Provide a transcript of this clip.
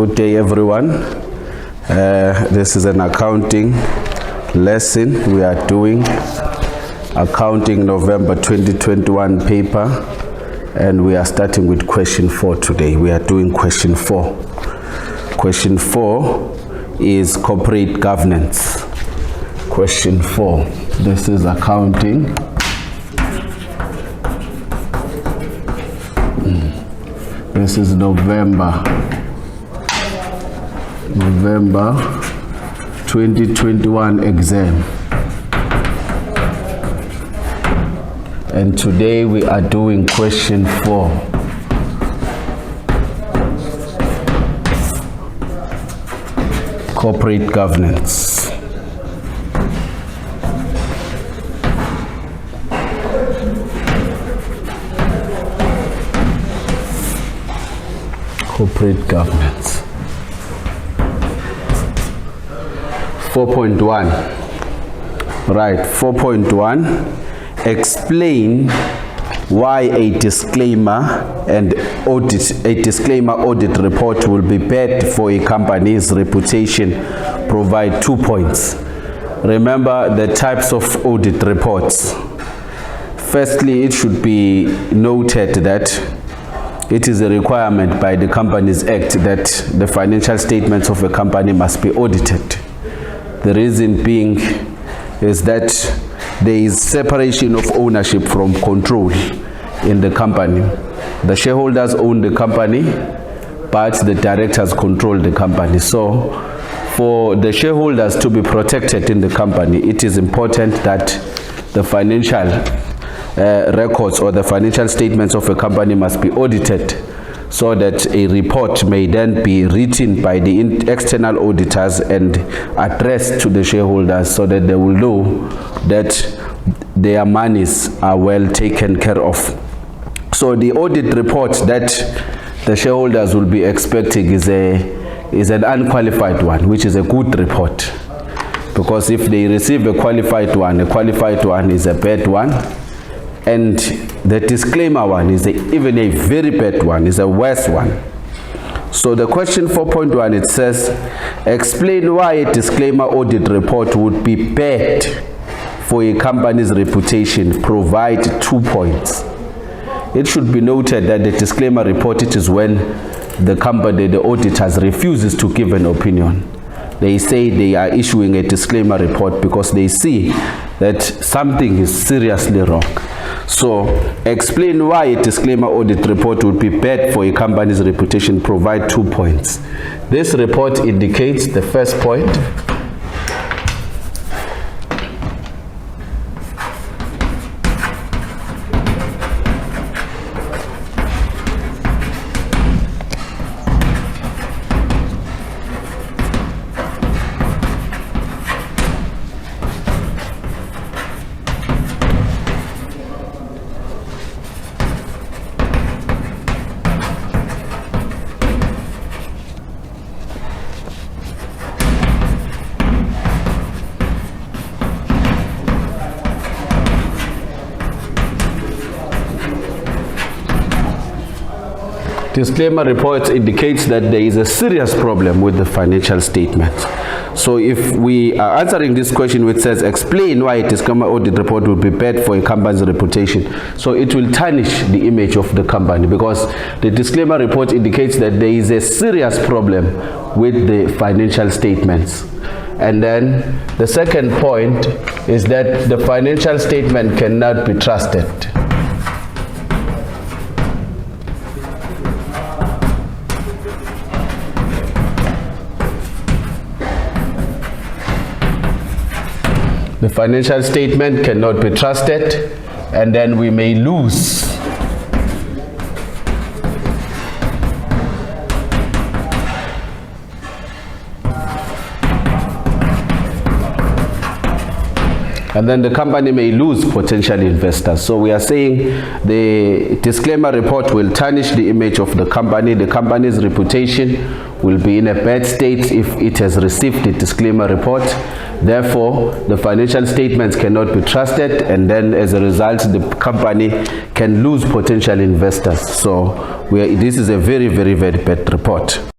Good day, everyone. This is an accounting lesson. We are doing accounting November 2021 paper, and we are starting with question 4 today. We are doing question 4. Question 4 is corporate governance. Question 4. This is accounting. This is November 2021 exam. And today we are doing question 4. Corporate governance. Corporate governance. 4.1. Right, 4.1. Explain why a disclaimer audit report will be bad for a company's reputation. Provide 2 points. Remember the types of audit reports. Firstly, it should be noted that it is a requirement by the Companies Act that the financial statements of a company must be audited. The reason being is that there is separation of ownership from control in the company. The shareholders own the company, but the directors control the company. So for the shareholders to be protected in the company, it is important that the financial records or the financial statements of a company must be audited, so that a report may then be written by the external auditors and addressed to the shareholders, so that they will know that their monies are well taken care of. So the audit report that the shareholders will be expecting is an unqualified one, which is a good report, because if they receive a qualified one is a bad one, and the disclaimer one is even a very bad one, is a worse one. So the question 4.1, it says, explain why a disclaimer audit report would be bad for a company's reputation. Provide 2 points. It should be noted that the disclaimer report, it is when the company, the auditors, refuses to give an opinion. They say they are issuing a disclaimer report because they see that something is seriously wrong. So, explain why a disclaimer audit report would be bad for a company's reputation. Provide 2 points. This report indicates the first point. Disclaimer report indicates that there is a serious problem with the financial statement. So if we are answering this question which says explain why a disclaimer audit report will be bad for a company's reputation, so it will tarnish the image of the company, because the disclaimer report indicates that there is a serious problem with the financial statements. And then the second point is that the financial statement cannot be trusted. The financial statement cannot be trusted, and then we may lose and then the company may lose potential investors. So we are saying the disclaimer report will tarnish the image of the company. The company's reputation will be in a bad state if it has received the disclaimer report. Therefore, the financial statements cannot be trusted, and then as a result, the company can lose potential investors. So this is a very, very, very bad report.